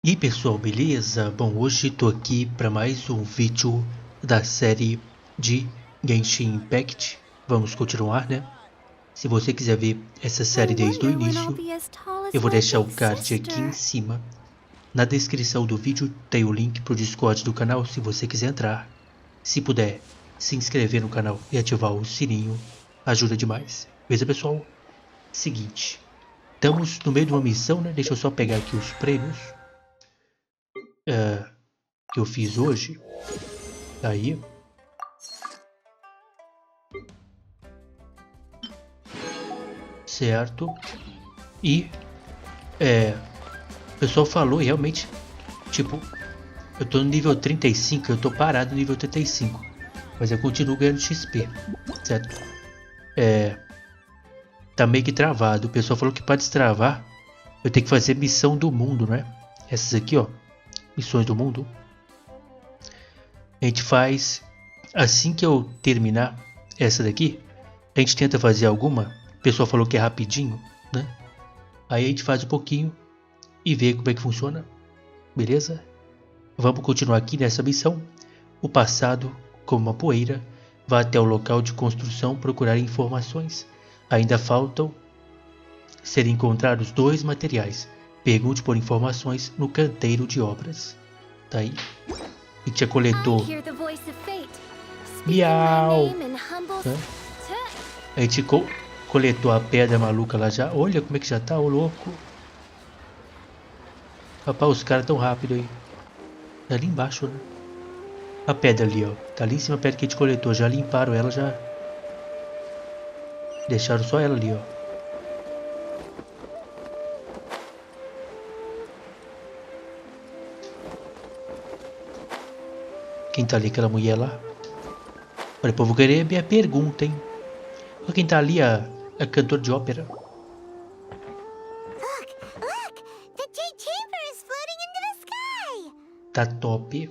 E aí pessoal, beleza? Bom, hoje tô aqui para mais um vídeo da série de Genshin Impact. Vamos continuar, né? Se você quiser ver essa série desde o início, eu vou deixar o card aqui em cima. Na descrição do vídeo tem o link pro Discord do canal se você quiser entrar. Se puder, se inscrever no canal e ativar o sininho, ajuda demais. Beleza, pessoal? Seguinte, estamos no meio de uma missão, né? Deixa eu só pegar aqui os prêmios que eu fiz hoje. Aí, certo? E o pessoal falou e realmente, tipo, eu tô no nível 35, eu tô parado no nível 35, mas eu continuo ganhando XP, certo? Tá meio que travado. O pessoal falou que para destravar eu tenho que fazer missão do mundo, né? Essas aqui, ó, missões do mundo. A gente faz assim que eu terminar essa daqui, a gente tenta fazer alguma. O pessoal falou que é rapidinho, né? Aí a gente faz um pouquinho e vê como é que funciona, beleza? Vamos continuar aqui nessa missão. O passado, como uma poeira, vá até o local de construção procurar informações. Ainda faltam ser encontrados 2 materiais. Pergunte por informações no canteiro de obras. Tá aí. A gente já coletou. Miau! A gente coletou a pedra maluca lá já. Olha como é que já tá, ô louco. Rapaz, os caras tão rápido aí. É ali embaixo, né? A pedra ali, ó. Tá ali em cima a pedra que a gente coletou. Já limparam ela, já. Deixaram só ela ali, ó. Quem tá ali? Aquela mulher lá? Olha, pô, vou querer minha pergunta, hein? Olha quem tá ali, a cantora de ópera. Tá top.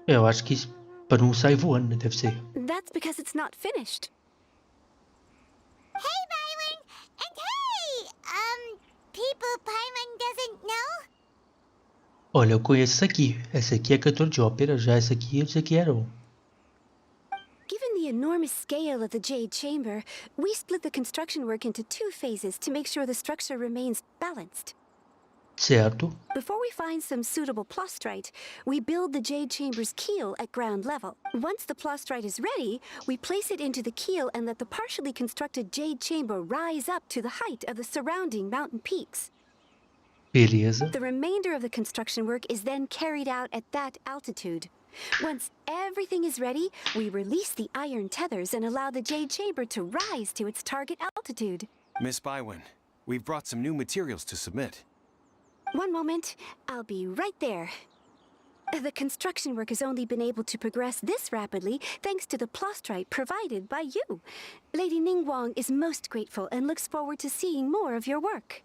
Eu acho que para não sair voando, né? Deve ser. That's because it's not finished. Hey, Byron! And hey! People Byron doesn't know? Olha, eu conheço essa aqui. Essa aqui é cantora de ópera. Já essa aqui era um. Given the enormous scale of the Jade Chamber, we split the construction work into 2 phases to make sure the structure remains balanced. Certo. Before we find some suitable plastrite, we build the Jade Chamber's keel at ground level. Once the plastrite is ready, we place it into the keel and let the partially constructed Jade Chamber rise up to the height of the surrounding mountain peaks. Beleza. The remainder of the construction work is then carried out at that altitude. Once everything is ready, we release the iron tethers and allow the Jade Chamber to rise to its target altitude. Miss Bywin, we've brought some new materials to submit. One moment, I'll be right there. The construction work has only been able to progress this rapidly thanks to the plastrite provided by you. Lady Ningguang is most grateful and looks forward to seeing more of your work.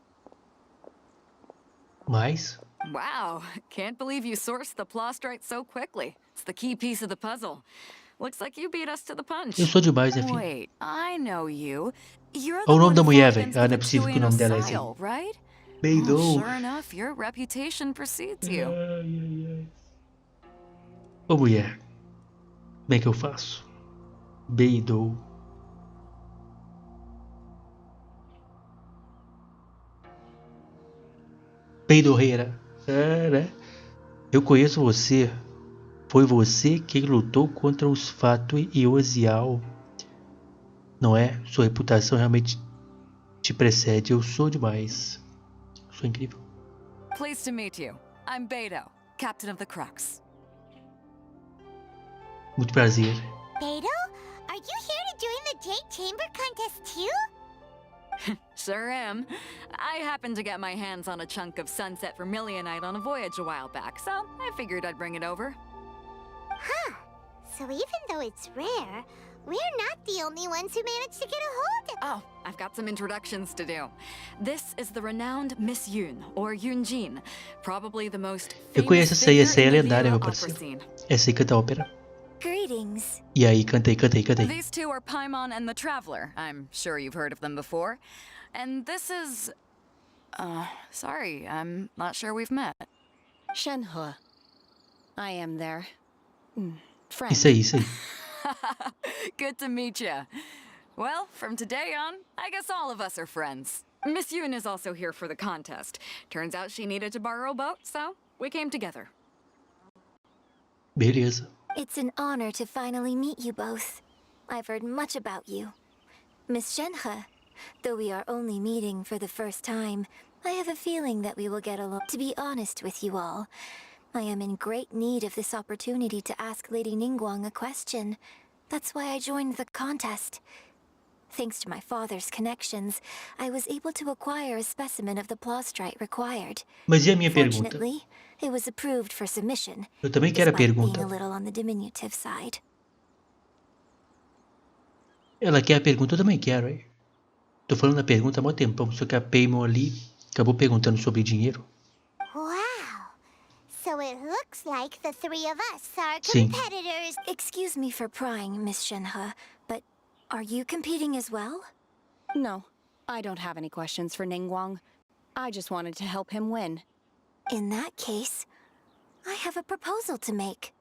Mais? Wow, can't believe you sourced the plastrite so quickly. It's the key piece of the puzzle. Looks like you beat us to the punch. Eu sou demais, né, filho? Wait, I know you. You're Olha o the nome one da who mulher, fought velho. against Ah, the não é possível que o nome dela é esse aí. Victuino Sile, right? Beidou. Sure enough, your reputation precedes you. Ô mulher, como é que eu faço? Beidou. Peidorreira. É, né? Eu conheço você. Foi você quem lutou contra os Fato e Ozial. Não é? Sua reputação realmente te precede. Eu sou demais. Sou incrível. Pleased to meet you. I'm Beidou, captain of the Crux. Muito prazer. Beidou? Are you here to join the Jade Chamber contest too? Sure am. I happened to get my hands on a chunk of sunset vermilionite on a voyage a while back, so I figured I'd bring it over. Huh. So even though it's rare, we're not the only ones who managed to get a hold of it. Oh, I've got some introductions to do. This is the renowned Miss Yoon, or Yoonjin, probably the most Eu conheço famous essa aí é figure in the lendária, meu Viva opera parceiro. scene. Essa aí canta ópera. Greetings. E aí, cantei. These two are Paimon and the Traveler. I'm sure you've heard of them before. And this is... Sorry, I'm not sure we've met. Shenhe. I am there. Friend. Isso aí. Good to meet you. Well, from today on, I guess all of us are friends. Miss Yoon is also here for the contest. Turns out she needed to borrow a boat, so we came together. Beleza. It's an honor to finally meet you both. I've heard much about you. Miss Shenhe, though we are only meeting for the first time, I have a feeling that we will get along. To be honest with you all, I am in great need of this opportunity to ask Lady Ningguang a question. That's why I joined the contest. Thanks to my father's connections, I was able to acquire a specimen of the plastrite required. Mas e a minha pergunta? Fortunately, it was approved for submission, Eu também quero a despite being pergunta. a little on the diminutive side. Ela quer a pergunta, eu também quero, hein? Tô falando a pergunta há mó tempão, só que a Paimon ali acabou perguntando sobre dinheiro. Wow. So it looks like the three of us are Sim. competitors. Excuse me for prying, Miss Shenhe, but are you competing as well? No, I don't have any questions for Ningguang. I just wanted to help him win. In that case, I have a proposal to make.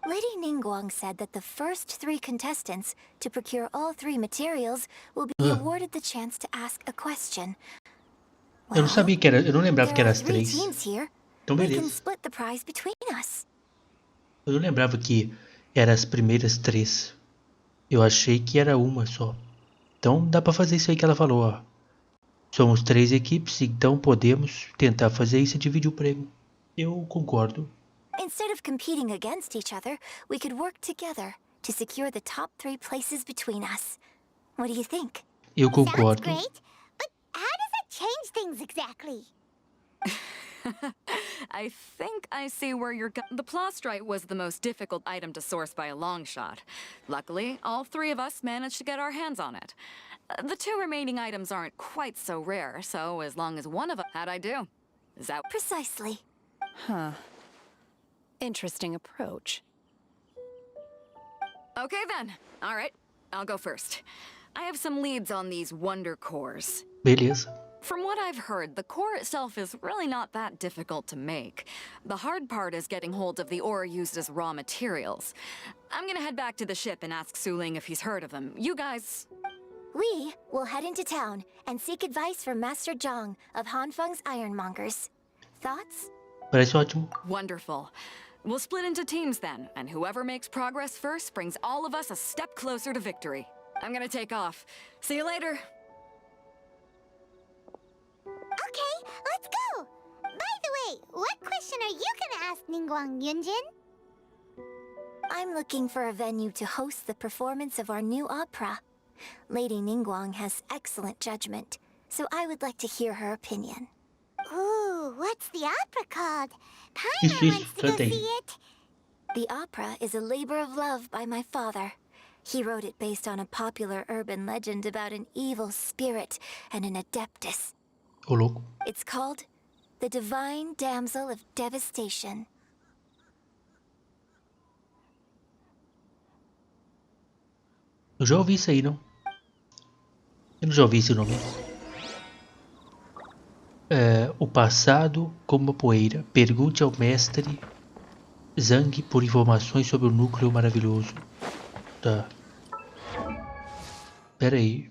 Lady Ningguang said that the first 3 contestants to procure all 3 materials will be awarded the chance to ask a question. Eu não sabia que era, eu não lembrava que there era are as 3 3. teams here. Então We can beleza. split the prize between us. Eu não lembrava que eram as primeiras 3. Eu achei que era uma só. Então dá pra fazer isso aí que ela falou, ó. Somos 3 equipes, então podemos tentar fazer isso e dividir o prêmio. Eu concordo. Instead of competing against each other, we could work together to secure the top 3 places between us. What do you think? Eu Sounds concordo. great, but how does it change things exactly? I think I see where you're going. The plastrite was the most difficult item to source by a long shot. Luckily, all 3 of us managed to get our hands on it. The 2 remaining items aren't quite so rare, so as long as one of us... How'd I do? Is that... Precisely. Huh. Interesting approach. Okay then. All right, I'll go first. I have some leads on these wonder cores. Beleza. From what I've heard, the core itself is really not that difficult to make. The hard part is getting hold of the ore used as raw materials. I'm gonna head back to the ship and ask Su Ling if he's heard of them. You guys... We will head into town and seek advice from Master Zhang of Hanfeng's Ironmongers. Thoughts? Parece ótimo. Wonderful. We'll split into teams then, and whoever makes progress first brings all of us a step closer to victory. I'm gonna take off. See you later. Okay, let's go. By the way, what question are you gonna ask Ningguang Yunjin? I'm looking for a venue to host the performance of our new opera. Lady Ningguang has excellent judgment, so I would like to hear her opinion. Ooh, what's the opera called? Isso, Paimon wants isso, to go também. see it. The opera is a labor of love by my father. He wrote it based on a popular urban legend about an evil spirit and an adeptus. Ô louco. It's called The Divine Damsel of Devastation. Eu já ouvi isso aí, não? Eu não já ouvi esse nome. O passado como a poeira. Pergunte ao mestre Zhang por informações sobre o núcleo maravilhoso. Tá. Pera aí.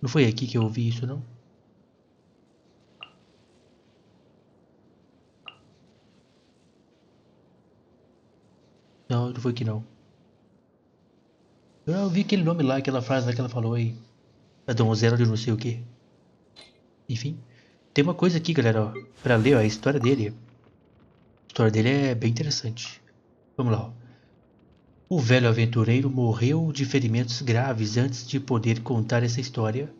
Não foi aqui que eu ouvi isso, não? Não, não foi aqui não. Eu ouvi aquele nome lá, aquela frase lá que ela falou aí. A donzela de não sei o que. Enfim. Tem uma coisa aqui, galera, ó. Pra ler, ó, a história dele. A história dele é bem interessante. Vamos lá, ó. O velho aventureiro morreu de ferimentos graves antes de poder contar essa história,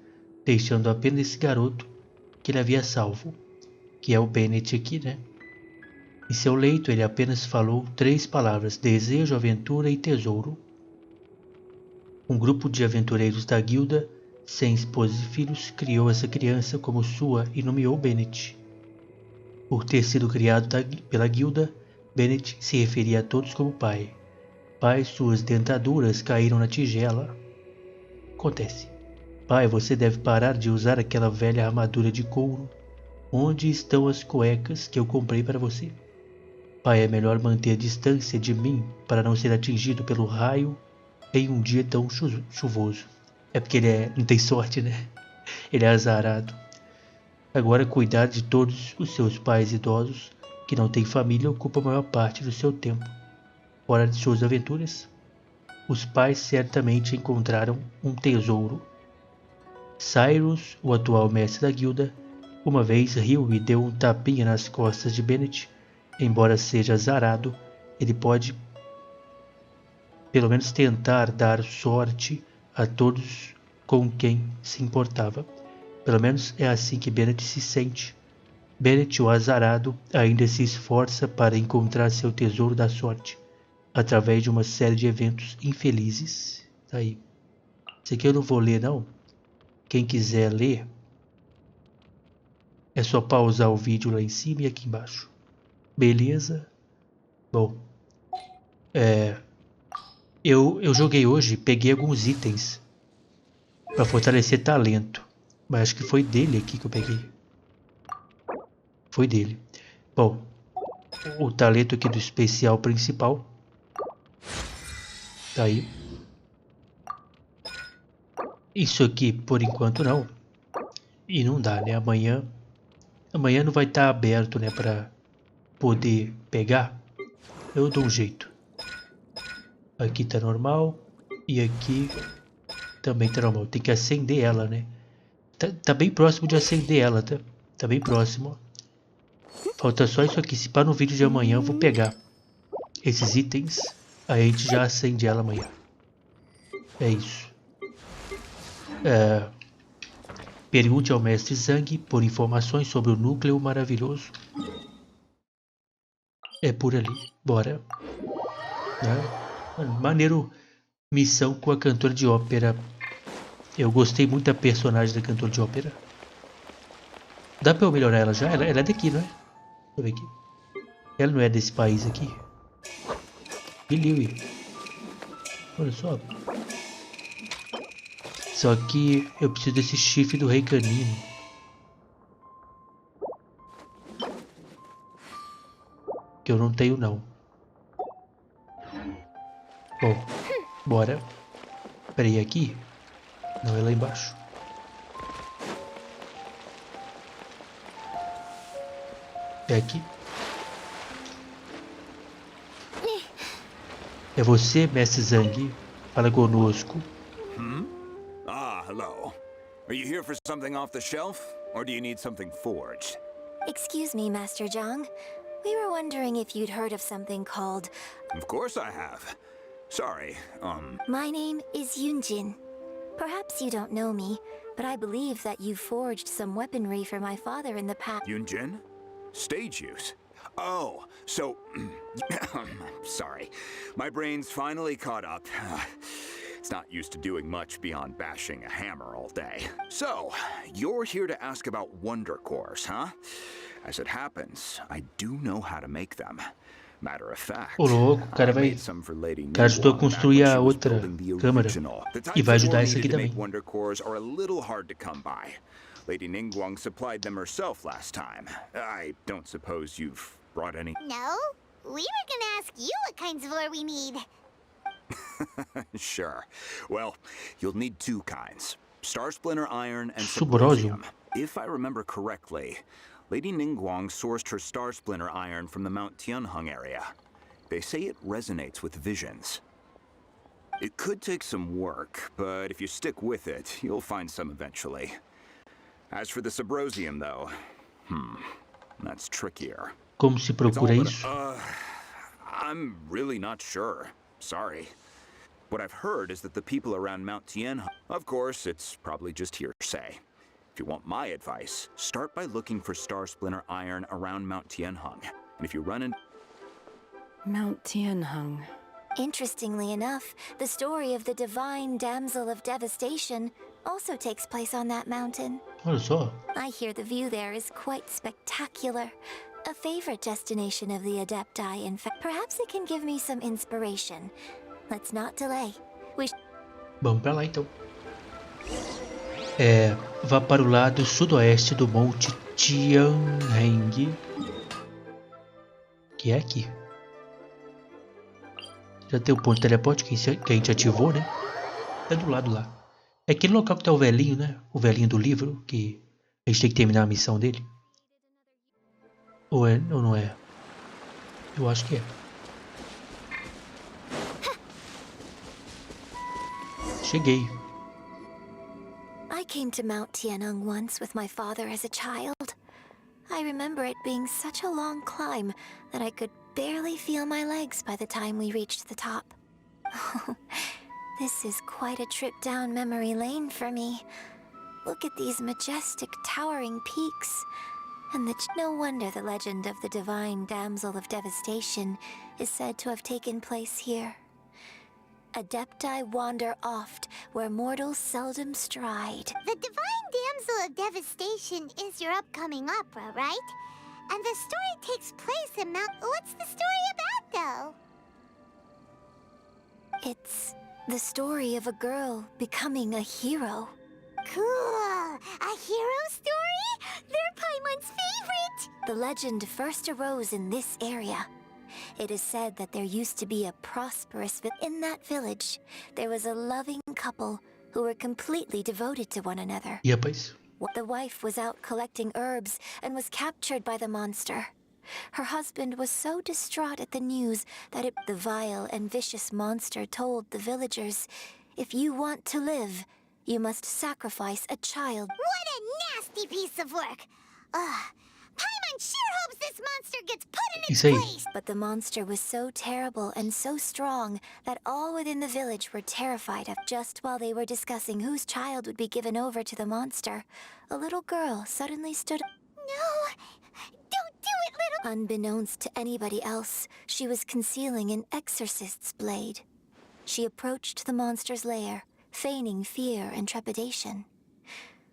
deixando apenas esse garoto que ele havia salvo, que é o Bennett aqui, né? Em seu leito ele apenas falou 3 palavras: desejo, aventura e tesouro. Um grupo de aventureiros da guilda, sem esposa e filhos, criou essa criança como sua e nomeou Bennett. Por ter sido criado pela guilda, Bennett se referia a todos como pai. Pai, suas dentaduras caíram na tigela. Acontece. Pai, você deve parar de usar aquela velha armadura de couro. Onde estão as cuecas que eu comprei para você? Pai, é melhor manter a distância de mim para não ser atingido pelo raio em um dia tão chuvoso. É porque ele não tem sorte, né? Ele é azarado. Agora, cuidar de todos os seus pais idosos que não têm família ocupa a maior parte do seu tempo. Fora de suas aventuras, os pais certamente encontraram um tesouro. Cyrus, o atual mestre da guilda, uma vez riu e deu um tapinha nas costas de Bennett. Embora seja azarado, ele pode pelo menos tentar dar sorte a todos com quem se importava. Pelo menos é assim que Bennett se sente. Bennett, o azarado, ainda se esforça para encontrar seu tesouro da sorte, através de uma série de eventos infelizes. Tá aí. Isso aqui eu não vou ler, não. Quem quiser ler, é só pausar o vídeo lá em cima e aqui embaixo. Beleza? Bom, eu joguei hoje, peguei alguns itens para fortalecer talento, mas acho que foi dele aqui que eu peguei. Foi dele. Bom, o talento aqui do especial principal tá aí. Isso aqui por enquanto não. E não dá, né? Amanhã não vai estar aberto, né, para poder pegar. Eu dou um jeito. Aqui tá normal e aqui também tá normal. Tem que acender ela, né? Tá bem próximo de acender ela, tá? Tá bem próximo. Falta só isso aqui. Se pá, no vídeo de amanhã eu vou pegar esses itens. Aí a gente já acende ela amanhã. É isso. Pergunte ao mestre Zhang por informações sobre o núcleo maravilhoso. É por ali. Bora. Maneiro. Missão com a cantora de ópera. Eu gostei muito da personagem da cantora de ópera. Dá pra eu melhorar ela já? Ela é daqui, não é? Deixa eu ver aqui. Ela não é desse país aqui. Billy. Olha só. Só que eu preciso desse chifre do rei canino. Que eu não tenho, não. Bom, bora. Peraí, aqui? Não, é lá embaixo. É aqui. É você, mestre Zhang? Fala conosco. Hello. Are you here for something off the shelf, or do you need something forged? Excuse me, Master Zhang. We were wondering if you'd heard of something called... Of course I have. Sorry, My name is Yunjin. Perhaps you don't know me, but I believe that you forged some weaponry for my father in the past. Yunjin? Stage use? Oh, so... sorry. My brain's finally caught up. It's not used to doing much beyond bashing a hammer all day. So, you're here to ask about wonder cores, huh? As it happens, I do know how to make them. Matter of fact, Ô louco, o cara I vai... made some for Lady O cara ajudou a Ningguang back construir when she a was outra building the câmera. original. The E types vai that ajudar were essa aqui needed to também. make wonder cores are a little hard to come by. Lady Ningguang supplied them herself last time. I don't suppose you've brought any... No? We were gonna ask you what kinds of ore we need. Sure. Well, you'll need two kinds. Star Splinter Iron and Subrosium. Subrosium. If I remember correctly, Lady Ningguang sourced her Star Splinter Iron from the Mount Tianheng area. They say it resonates with visions. It could take some work, but if you stick with it, you'll find some eventually. As for the Subrosium, though, that's trickier. Como se It's all procura but- isso? I'm really not sure. Sorry. What I've heard is that the people around Mount Tianheng... Of course, it's probably just hearsay. If you want my advice, start by looking for Star Splinter Iron around Mount Tianheng. And if you run in... Mount Tianheng. Interestingly enough, the story of the divine damsel of devastation also takes place on that mountain. Olha só. I hear the view there is quite spectacular. A favorite destination of the Adepti, in fact. Perhaps it can give me some inspiration. Let's not delay. Vamos pra lá então. Vá para o lado sudoeste do monte Tianheng, que é aqui. Já tem o ponto de teleporte que a gente ativou, né? É do lado lá. É aquele local que tá o velhinho, né? O velhinho do livro, que a gente tem que terminar a missão dele. Ou não é? Eu acho que é. Cheguei. I came to Mount Tianeng once with my father as a child. I remember it being such a long climb that I could barely feel my legs by the time we reached the top. This is quite a trip down memory lane for me. Look at these majestic, towering peaks. And no wonder the legend of the divine damsel of devastation is said to have taken place here. Adepti wander oft, where mortals seldom stride. The divine damsel of devastation is your upcoming opera, right? And the story takes place in Mount... What's the story about, though? It's the story of a girl becoming a hero. Cool! A hero story? They're Paimon's favorite! The legend first arose in this area. It is said that there used to be a prosperous in that village. There was a loving couple who were completely devoted to one another. E rapaz? The wife was out collecting herbs and was captured by the monster. Her husband was so distraught at the news that the vile and vicious monster told the villagers, "If you want to live, you must sacrifice a child." What a nasty piece of work! Paimon sure hopes this monster gets put in its place! But the monster was so terrible and so strong that all within the village were terrified of. Just while they were discussing whose child would be given over to the monster, a little girl suddenly stood up. No! Don't do it, little... Unbeknownst to anybody else, she was concealing an exorcist's blade. She approached the monster's lair, feigning fear and trepidation.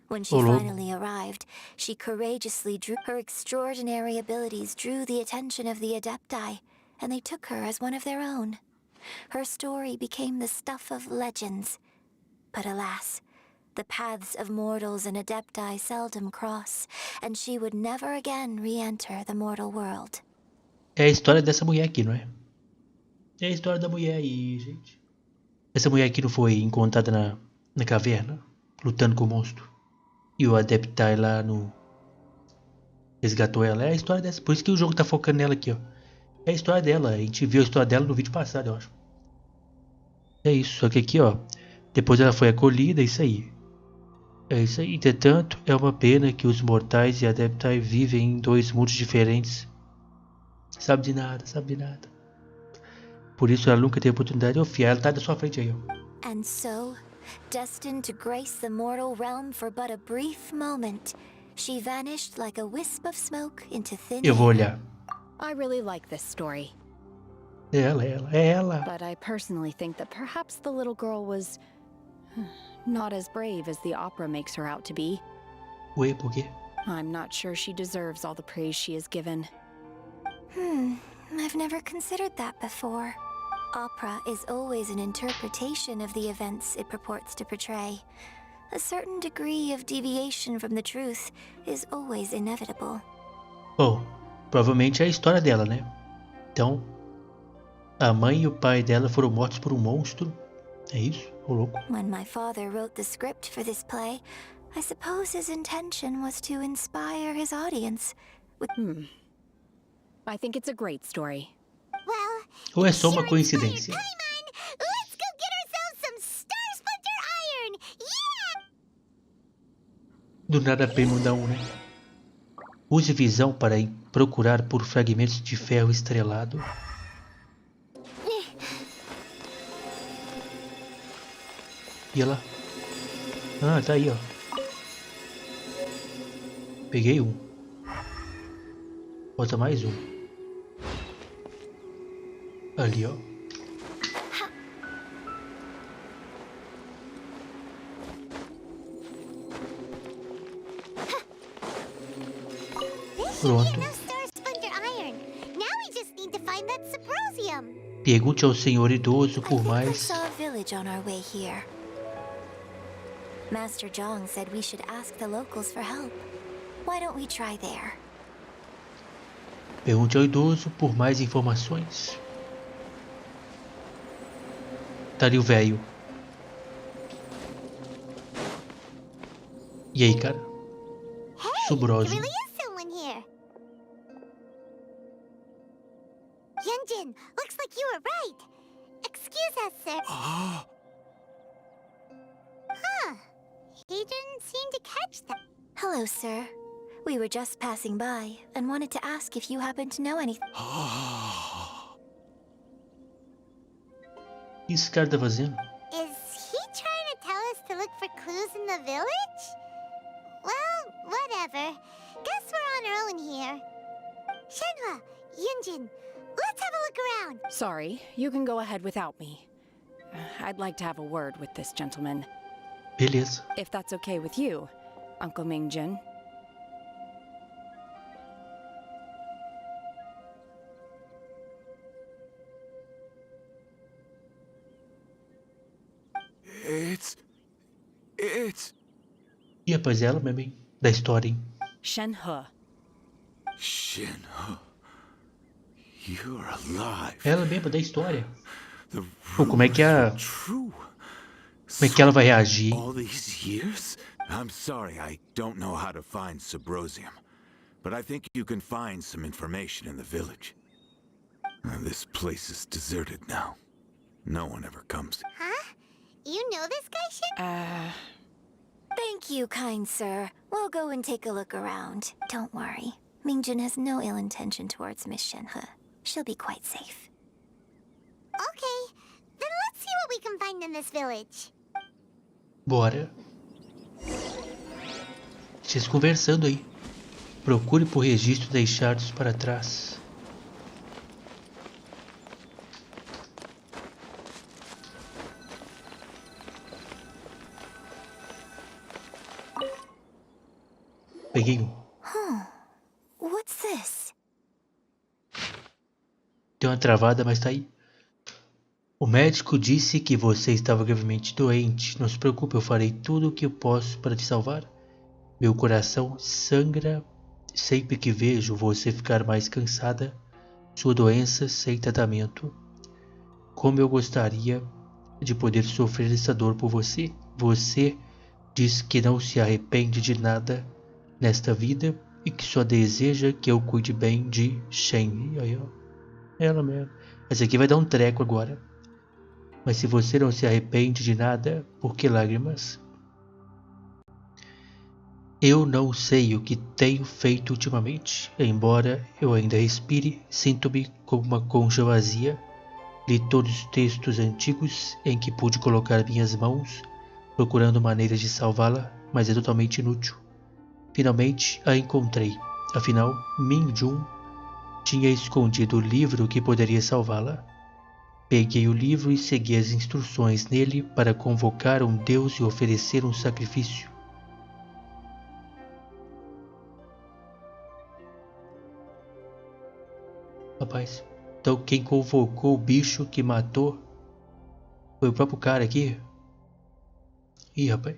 When she finally arrived, she courageously drew... Her extraordinary abilities drew the attention of the Adepti, and they took her as one of their own. Her story became the stuff of legends. But alas, the paths of mortals and Adepti seldom cross, and she would never again re-enter the mortal world. É a história dessa mulher aqui, não é? É a história da mulher aí, gente. Essa mulher aqui não foi encontrada na caverna, lutando com o monstro. E o Adepti lá no... resgatou ela. É a história dessa. Por isso que o jogo tá focando nela aqui, ó. É a história dela. A gente viu a história dela no vídeo passado, eu acho. É isso. Só que aqui, ó. Depois ela foi acolhida, é isso aí. É isso aí. Entretanto, é uma pena que os mortais e Adepti vivem em dois mundos diferentes. Sabe de nada, sabe de nada. Por isso ela nunca teve oportunidade de ofiar. Ela tá da sua frente aí, ó. And so, destined to grace the mortal realm for but a brief moment, she vanished like a wisp of smoke into thin air. Eu vou olhar. I really like this story. É ela. But I personally think that perhaps the little girl was not as brave as the opera makes her out to be. Ué, por quê? I'm not sure she deserves all the praise she is given. I've never considered that before. Opera is always an interpretation of the events it purports to portray. A certain degree of deviation from the truth is always inevitable. Bom, provavelmente é a história dela, né? Então, a mãe e o pai dela foram mortos por um monstro. É isso? Ô louco. When my father wrote the script for this play, I suppose his intention was to inspire his audience with... I think it's a great story. Well, Ou é só uma coincidência? Paimon, let's go get ourselves some Star Splinter Iron! Yeah! Do nada Paimon dá um, né? Use visão para procurar por fragmentos de ferro estrelado. E ela? Ah, tá aí, ó. Peguei um. Bota mais um. Ali, ó. Pronto. Pergunte ao senhor idoso por mais. Master Zhong said we should ask the locals for help. Why don't we try there? Pergunte ao idoso por mais informações. Tá ali o velho. E aí, cara? Subroso. There really is someone here. Yunjin, looks like you were right. Excuse us, sir. Huh. He didn't seem to catch that. Hello, sir. We were just passing by and wanted to ask if you happen to know anything. O que esse cara tá fazendo? Is he trying to tell us to look for clues in the village? Well, whatever. Guess we're on our own here. Shenhua, Yunjin, let's have a look around. Sorry, you can go ahead without me. I'd like to have a word with this gentleman. Beleza. If that's okay with you, Uncle Mingjin. It's... Ih, rapaz, é ela mesmo, hein? Da história, hein? Shenhe. Shenhe. You're alive. Ela mesmo da história. The Pô, como é que true. Como é que ela vai reagir? All these years? I'm sorry, I don't know how to find Subrosium. But I think you can find some information in the village. This place is deserted now. No one ever comes. Huh? You know this guy, Shen? Thank you, kind sir. We'll go and take a look around. Don't worry. Mingjin has no ill intention towards Miss Shenhe. She'll be quite safe. Okay, then let's see what we can find in this village. Bora. Vocês conversando aí. Procure por registros deixados para trás. Peguei um. What's this? Deu uma travada, mas tá aí. O médico disse que você estava gravemente doente. Não se preocupe, eu farei tudo o que eu posso para te salvar. Meu coração sangra sempre que vejo você ficar mais cansada. Sua doença sem tratamento. Como eu gostaria de poder sofrer essa dor por você. Você diz que não se arrepende de nada nesta vida e que só deseja que eu cuide bem de Shenhe. Aí, ó. Ela mesmo. Essa aqui vai dar um treco agora. Mas se você não se arrepende de nada, por que lágrimas? Eu não sei o que tenho feito ultimamente. Embora eu ainda respire, sinto-me como uma concha vazia. Li todos os textos antigos em que pude colocar minhas mãos, procurando maneiras de salvá-la, mas é totalmente inútil. Finalmente a encontrei. Afinal, Mingjun tinha escondido o livro que poderia salvá-la. Peguei o livro e segui as instruções nele para convocar um deus e oferecer um sacrifício. Rapaz, então quem convocou o bicho que matou foi o próprio cara aqui? Ih, rapaz.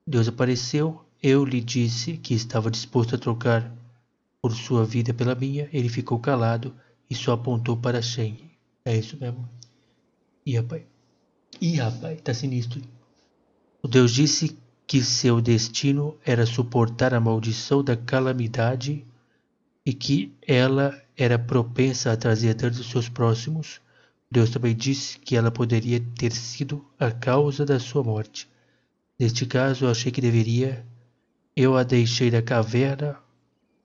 Deus apareceu, eu lhe disse que estava disposto a trocar por sua vida pela minha. Ele ficou calado e só apontou para Shenhe. É isso mesmo. Ih, rapaz. Ih, rapaz, tá sinistro. O Deus disse que seu destino era suportar a maldição da calamidade e que ela era propensa a trazer danos aos seus próximos. Deus também disse que ela poderia ter sido a causa da sua morte. Neste caso, eu achei que deveria. Eu a deixei da caverna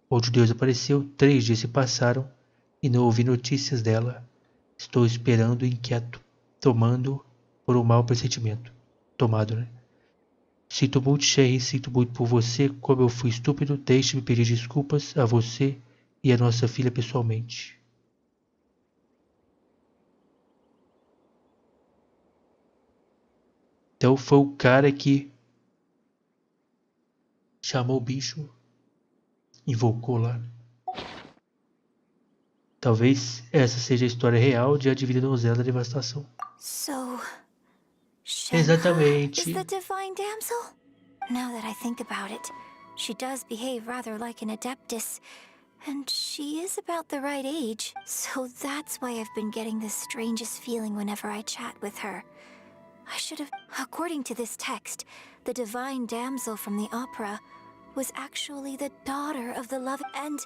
onde Deus apareceu. 3 dias se passaram e não ouvi notícias dela. Estou esperando inquieto, tomando por um mau pressentimento. Tomado, né? Sinto muito, Shenhe, sinto muito por você. Como eu fui estúpido, deixe-me pedir desculpas a você e a nossa filha pessoalmente. Então foi o cara que chamou o bicho, invocou lá. Talvez essa seja a história real de A Divina Donzela da Devastação. So, Shenhe Exatamente. is the divine damsel? Now that I think about it, she does behave rather like an adeptus, and she is about the right age, so that's why I've been getting the strangest feeling whenever I chat with her. I should have... According to this text, the divine damsel from the opera was actually the daughter of the love, and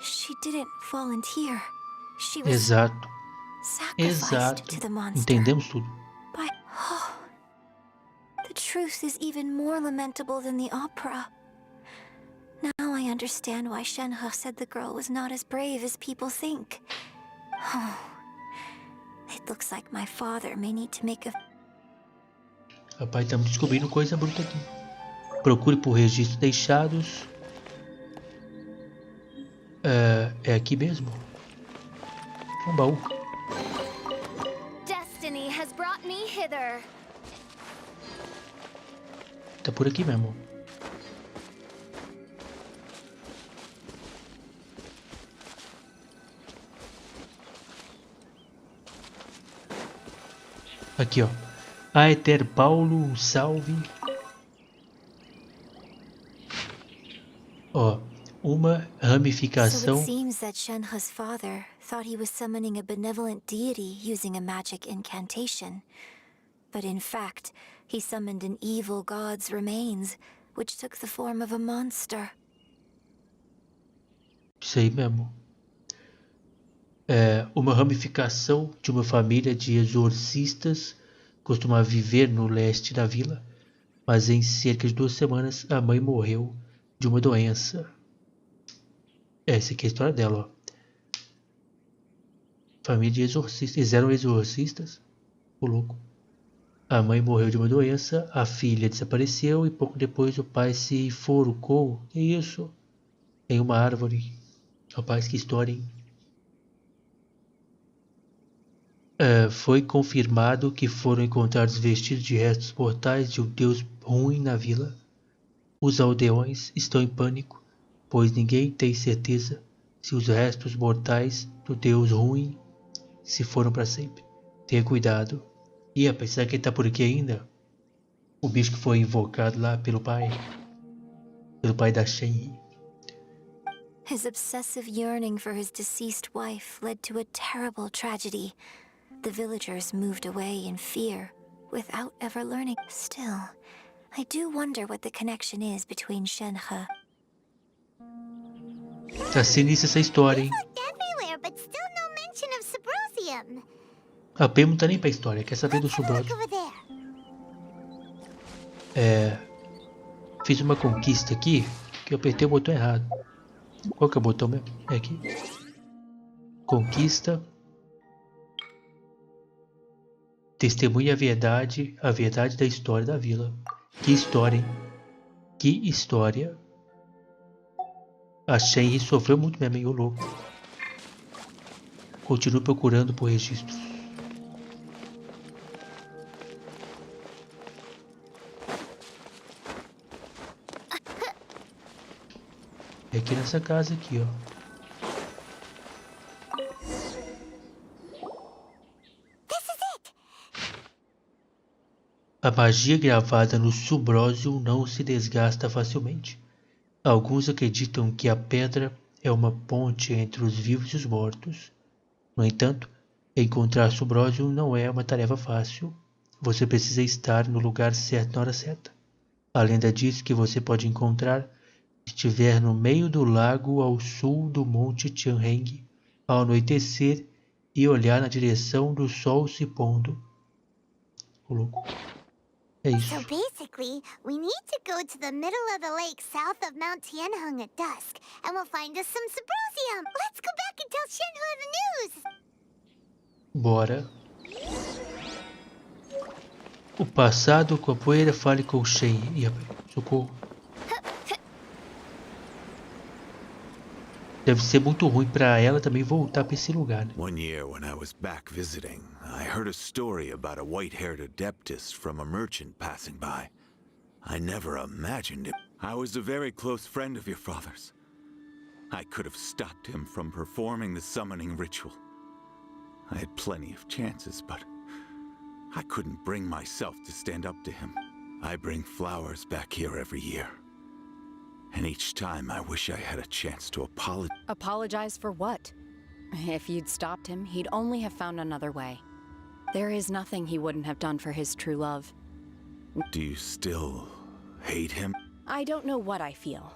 she didn't volunteer. She was Exato. sacrificed to the monster. Entendemos tudo. By... The truth is even more lamentable than the opera. Now I understand why Shenhe said the girl was not as brave as people think. It looks like my father may need to make a... Rapaz, estamos descobrindo coisa bruta aqui. Procure por registros deixados. É aqui mesmo? Um baú. Destiny has brought me hither. Tá por aqui mesmo. Aqui, ó. Aether Paulo, um salve. Ó, uma ramificação. So it seems that Shenhe's father thought he was summoning a benevolent deity using a magic incantation. But in fact, he summoned an evil god's remains, which took the form of a monster. Isso aí mesmo. É uma ramificação de uma família de exorcistas costuma viver no leste da vila, mas em cerca de 2 semanas a mãe morreu de uma doença. Essa aqui é a história dela, ó. Família de exorcistas. Eles eram exorcistas. O louco. A mãe morreu de uma doença, a filha desapareceu e pouco depois o pai se enforcou. Que isso? Em uma árvore. Rapaz, que história, hein? Foi confirmado que foram encontrados vestidos de restos mortais de um deus ruim na vila. Os aldeões estão em pânico, pois ninguém tem certeza se os restos mortais do deus ruim se foram para sempre. Tenha cuidado. E rapaz, será que ele tá por aqui ainda? O bicho que foi invocado lá pelo pai da Shenhe. His obsessive yearning for his deceased wife led to a terrible tragedy. The villagers moved away in fear, without ever learning. Still, I do wonder what the connection is between Shenhe. Tá sinistra essa história, hein? Looked everywhere, but still no mention of Subrosium. A Pei não tá nem pra história, quer saber do Let's have a look Subrosium. over there. Fiz uma conquista aqui, que eu apertei o botão errado. Qual que é o botão mesmo? É aqui. Conquista. Testemunha a verdade da história da vila. Que história, hein? Que história. A Shenhe sofreu muito mesmo, hein, ô louco. Continuo procurando por registros. É aqui nessa casa aqui, ó. A magia gravada no Subrosium não se desgasta facilmente. Alguns acreditam que a pedra é uma ponte entre os vivos e os mortos. No entanto, encontrar Subrosium não é uma tarefa fácil. Você precisa estar no lugar certo na hora certa. A lenda diz que você pode encontrar se estiver no meio do lago ao sul do Monte Tianheng ao anoitecer e olhar na direção do sol se pondo. O louco. É isso. So basically, we need to go to the middle of the lake south of Mount Tianheng at dusk, and we'll find us some Subrosium. Let's go back and tell Shenhe the news. Bora. O passado com a poeira, fale com Shenhe. Ih, rapaz, socorro. Deve ser muito ruim pra ela também voltar pra esse lugar, né? One year when I was back visiting, I heard a story about a white-haired adeptus from a merchant passing by. I never imagined it. I was a very close friend of your father's. I could have stopped him from performing the summoning ritual. I had plenty of chances, but I couldn't bring myself to stand up to him. I bring flowers back here every year. And each time I wish I had a chance to apologize. Apologize for what? If you'd stopped him, he'd only have found another way. There is nothing he wouldn't have done for his true love. Do you still hate him? I don't know what I feel.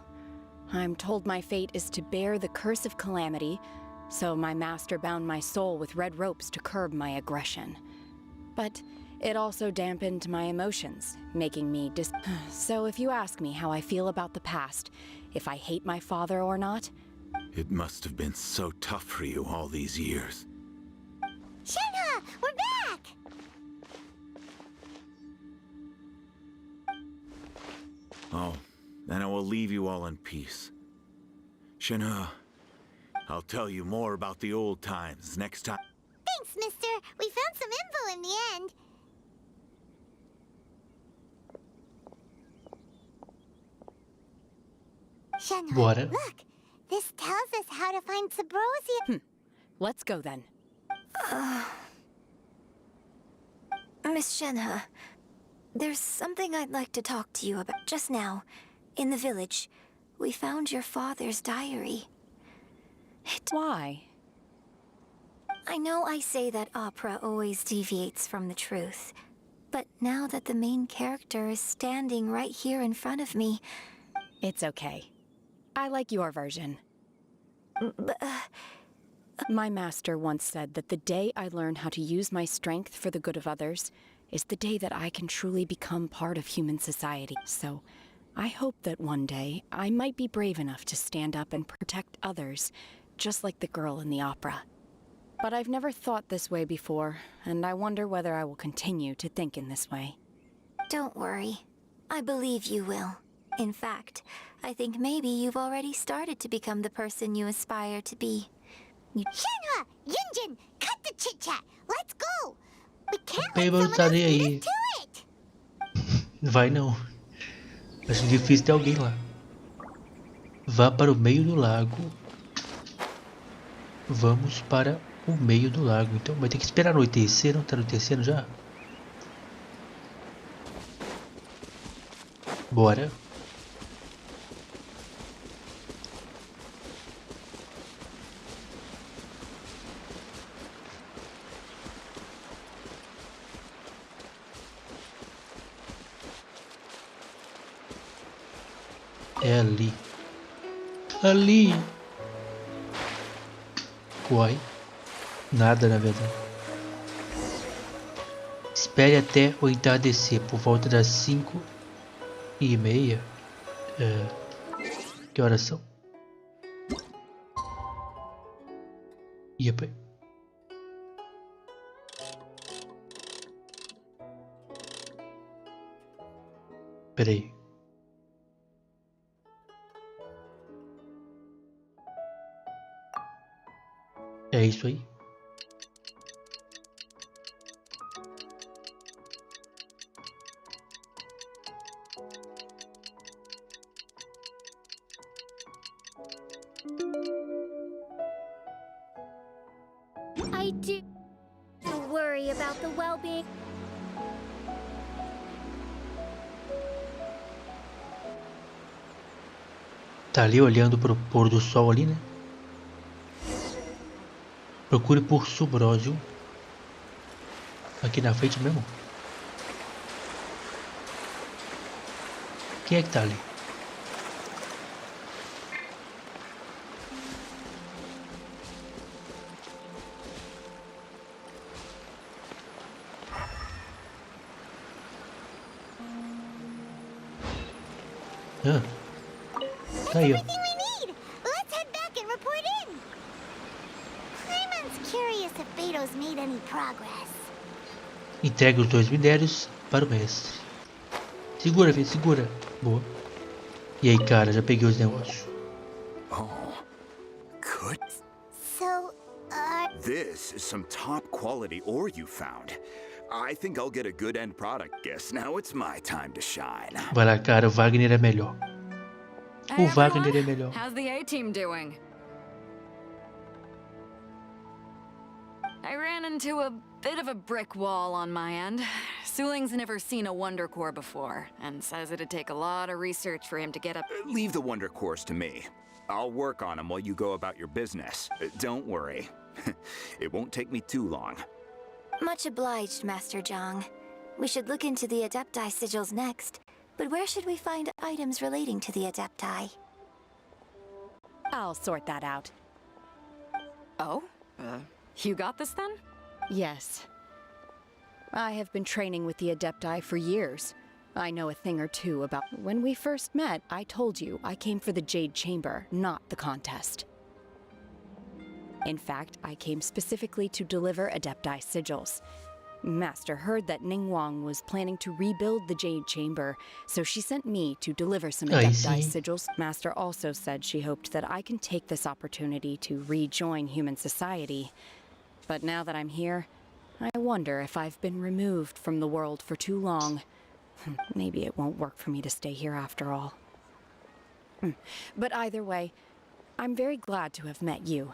I'm told my fate is to bear the curse of calamity, so my master bound my soul with red ropes to curb my aggression. But it also dampened my emotions, making me So if you ask me how I feel about the past, if I hate my father or not... It must have been so tough for you all these years. Shenhe, we're back! Oh, then I will leave you all in peace. Shenhe, I'll tell you more about the old times next time. Thanks, mister. We found some info in the end. Shenhe, Bora. look. This tells us how to find Subrosia. Let's go then. Miss Shenhe, there's something I'd like to talk to you about. Just now, in the village, we found your father's diary. Why? I know I say that opera always deviates from the truth, but now that the main character is standing right here in front of me... It's okay. I like your version. But, My master once said that the day I learn how to use my strength for the good of others is the day that I can truly become part of human society. So, I hope that one day I might be brave enough to stand up and protect others, just like the girl in the opera. But I've never thought this way before, and I wonder whether I will continue to think in this way. don't worry. I believe you will. In fact, I think maybe you've already started to become the person you aspire to be. Shenhe! Yunjin! Cut the chit-chat! Let's go! We can't Bem, let vamos someone estar else aí. beat us to it! Vai não. Acho difícil ter alguém lá. Vá para o meio do lago. Vamos para o meio do lago. Então vai ter que esperar anoitecer. Não está anoitecendo já? Bora. É ali. Ali. Uai. Nada na verdade. Espere até o entardecer por volta das 5:30. Que horas são? Yep. Peraí. É isso aí. I do worry about the well-being. Tá ali olhando pro pôr do sol ali, né? Procure por Subrósio. Aqui na frente mesmo. Quem é que tá ali? Tá aí, ó. Everything we need. Let's head back and report in. Clayman's curious if Beto's made any progress. Entregue os 2 minérios para o mestre. Segura, filho, segura. Boa. E aí, cara, já peguei os negócios. Oh, good. So, This is some top quality ore you found. I think I'll get a good end product. Guess now it's my time to shine. Vai lá, cara, o Wagner é melhor. Hey, O Wagner é everyone. melhor. How's the A-team doing? I ran into a Bit of a brick wall on my end. Suling's never seen a Wonder Core before, and says it'd take a lot of research for him to get up. Leave the Wonder Cores to me. I'll work on them while you go about your business. Don't worry. It won't take me too long. Much obliged, Master Zhang. We should look into the Adepti sigils next. But where should we find items relating to the Adepti? I'll sort that out. Oh? You got this then? Yes. I have been training with the Adepti for years. I know a thing or two about... When we first met, I told you I came for the Jade Chamber, not the contest. In fact, I came specifically to deliver Adepti sigils. Master heard that Ningguang was planning to rebuild the Jade Chamber, so she sent me to deliver some Adepti sigils. Master also said she hoped that I can take this opportunity to rejoin human society. But now that I'm here, I wonder if I've been removed from the world for too long. Maybe it won't work for me to stay here after all. But either way, I'm very glad to have met you.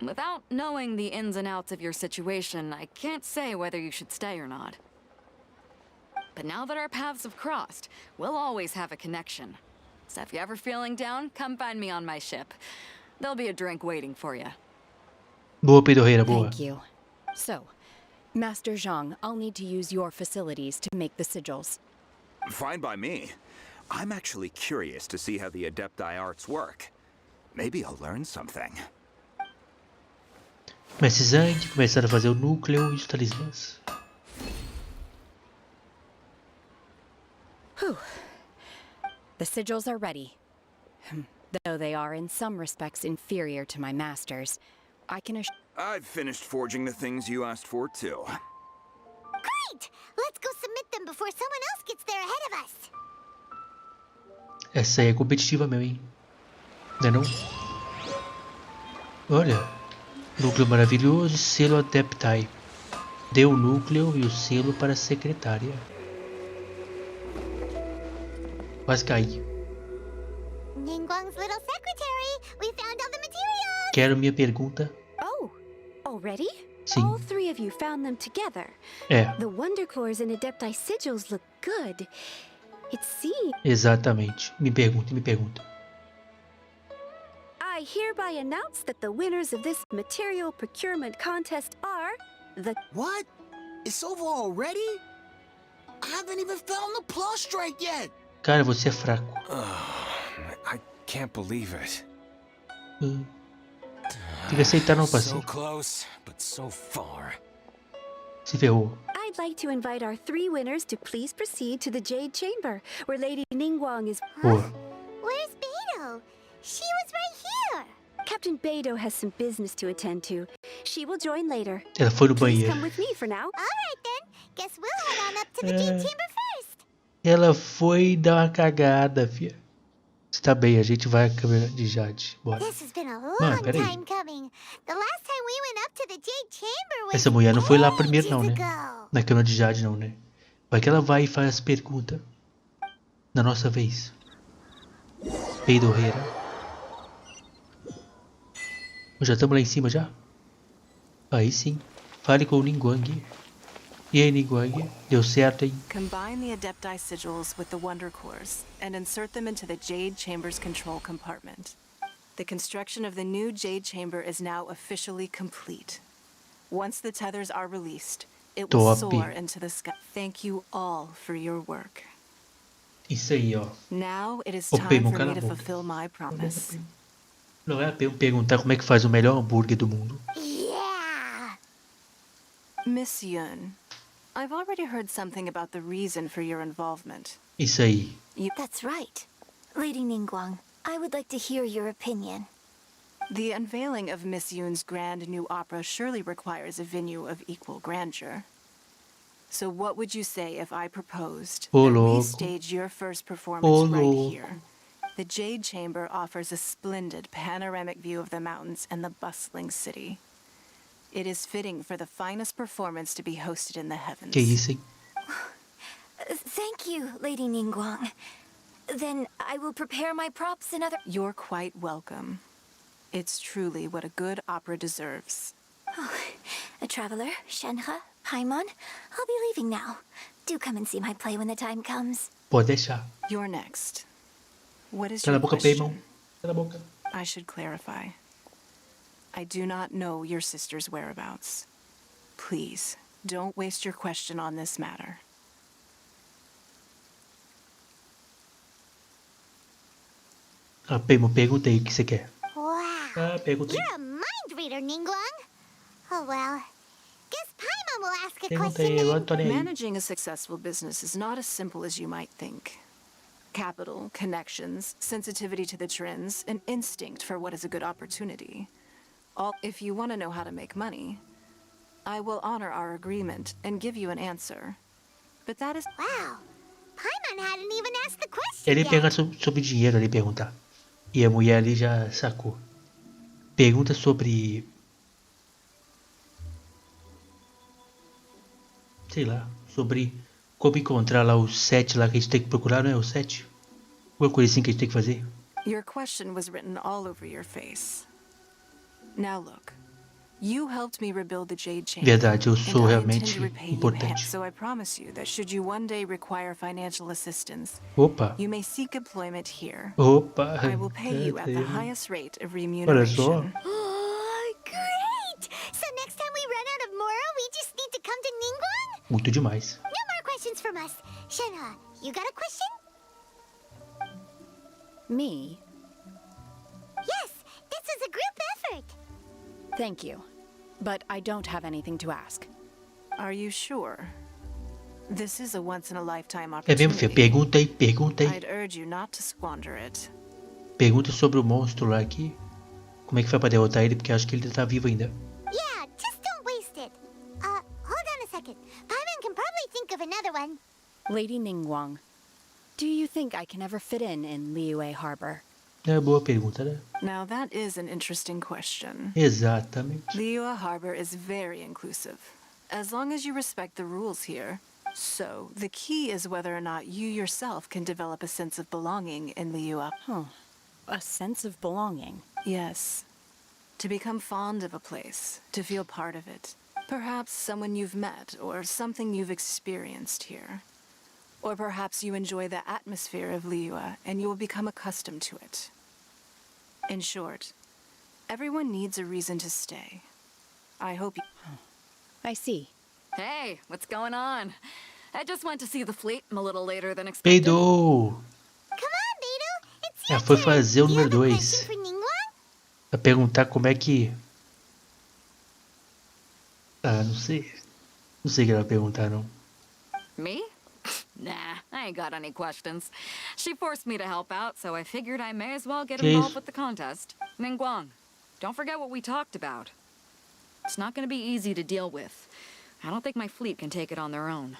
Without knowing the ins and outs of your situation, I can't say whether you should stay or not. But now that our paths have crossed, we'll always have a connection. So if you're ever feeling down, come find me on my ship. There'll be a drink waiting for you. Boa, Pedorreira, boa. Thank you. So, Master Zhang, I'll need to use your facilities to make the sigils. Fine by me. I'm actually curious to see how the Adepti arts work. Maybe I'll learn something. Precisando de começar a fazer o núcleo e os talismãs. Whew. The sigils are ready. Though they are in some respects inferior to my master's, I can assure... I've finished forging the things you asked for, too. Great! Let's go submit them before someone else gets there ahead of us. Essa aí é competitiva mesmo, hein? Não é não? Olha, núcleo maravilhoso, selo Adepti. Dê o núcleo e o selo para a secretária. Quase caí. Ningguang's little secretary, we found all the materials. Quero minha pergunta. Oh, already? Sim. All three of you found them together. É, The Wonder Cores and Adepti sigils look good. It seems... exatamente. Me pergunta. I hereby announce that the winners of this material procurement contest are the... What? It's over already? I haven't even found the prostrate yet. Cara, você é fraco. I can't believe it. Tem que aceitar não, So parceiro. close, but so far. Se ferrou. I'd like to invite our three winners to please proceed to the Jade Chamber, where Lady Ningguang is... Boa. Where's Beidou? She was right here. Captain Beidou has some business to attend to. She will join later. Ela foi no Please banheiro. come with me for now. All right then. Guess we'll head on up to the Jade Chamber first. Ela foi dar uma cagada, fia. Está bem, a gente vai à câmera de Jade. Bora. This has been a long peraí. time coming. The last time we went up to the Jade Chamber was Essa mulher não foi lá primeiro não, né? ages ago. Na câmera de Jade não, né? Vai que ela vai e faz as perguntas. Na nossa vez. Peidorreira. Já estamos lá em cima já? Aí sim. Fale com o Ningguang. E aí, Ningguang? Deu certo, hein? Combine the Adepti sigils with the Wonder Cores and insert them into the Jade Chamber's control compartment. The construction of the new Jade Chamber is now officially complete. Once the tethers are released, it will Top. soar into the sky. Thank you all for your work. Isso aí, ó. Now it is Ô, time Pemo, for cala me a to boca. fulfill my promise. Não é perguntar como é que faz o melhor hambúrguer do mundo. Yeah. Miss Yun, I've already heard something about the reason for your involvement. Isso aí. That's right. Lady Ningguang, I would like to hear your opinion. The unveiling of Miss Yun's grand new opera surely requires a venue of equal grandeur. So what would you say if I proposed Ô, that we louco. stage your first Ô, performance right louco. here? The Jade Chamber offers a splendid panoramic view of the mountains and the bustling city. It is fitting for the finest performance to be hosted in the heavens. Que isso, hein? Thank you, Lady Ningguang. Then I will prepare my props and other... You're quite welcome. It's truly what a good opera deserves. A traveler, Shenhe, Paimon, I'll be leaving now. Do come and see my play when the time comes. Pode deixar. You're next. What is Cala a your boca, question? Paimon. Cala a boca. I should clarify. I do not know your sister's whereabouts. Please, don't waste your question on this matter. Ah, Paimon, pergunta aí o que você quer. Wow. Ah, pergunta aí. You're a mind reader, Ningguang. Oh well. Guess Paimon will ask a Pergunta question aí, agora then. tô nem aí. Managing a successful business is not as simple as you might think. Capital, connections, sensitivity to the trends, and instinct for what is a good opportunity. If you want to know how to make money, I will honor our agreement and give you an answer. But that is... Wow. Paimon hadn't even asked the question Ele yet. pergunta sobre dinheiro ali, perguntar. E a mulher ali já sacou. Pergunta sobre... Sei lá, sobre como encontrar lá os 7 lá que a gente tem que procurar, não é? Os 7? Uma coisa assim que a gente tem que fazer. Your question was written all over your face. Now look, you helped me rebuild the Jade Chamber. Verdade, eu sou and I realmente intend to repay you importante. so I promise you that should you one day require financial assistance, Opa, you may seek employment here. opa. I will pay you at the highest rate of Olha só. remuneration. Oh, great! So next time we run out of Moro, we just need to come to Ningguang? Muito demais. No more questions from us. Shenhe, you got a question? Me? Yes, this is a group effort. Thank you. But I don't have anything to ask. Are you sure? This is a once-in-a-lifetime É mesmo, filho? opportunity. Pergunta aí. I'd urge you not to squander it. Pergunta sobre o monstro lá aqui. Como é que foi pra derrotar ele? Porque eu acho que ele tá vivo ainda. Yeah, just don't waste it. Hold on a second. Paimon can probably think of another one. Lady Ningguang, do you think I can ever fit in Liyue Harbor? É boa pergunta, né? Now that is an interesting question. Exatamente. Liyue Harbor is very inclusive, as long as you respect the rules here. So, the key is whether or not you yourself can develop a sense of belonging in Liyue. Huh. A sense of belonging. Yes. To become fond of a place, to feel part of it. Perhaps someone you've met, or something you've experienced here. Or perhaps you enjoy the atmosphere of Liyue, and you will become accustomed to it. In short, everyone needs a reason to stay. I hope you... I see. Hey, what's going on? I just went to see the fleet. I'm a little later than expected. Peidou! Come on, Beidou. It's É, your foi turn. fazer o You número have a 2. question for Ningguang? Pra perguntar como é que... Ah, não sei. Não sei o que ela vai perguntar, não. Me? Nah, I ain't got any questions. She forced me to help out, so I figured I may as well get Que involved isso? with the contest. Ningguang, don't forget what we talked about. It's not going to be easy to deal with. I don't think my fleet can take it on their own.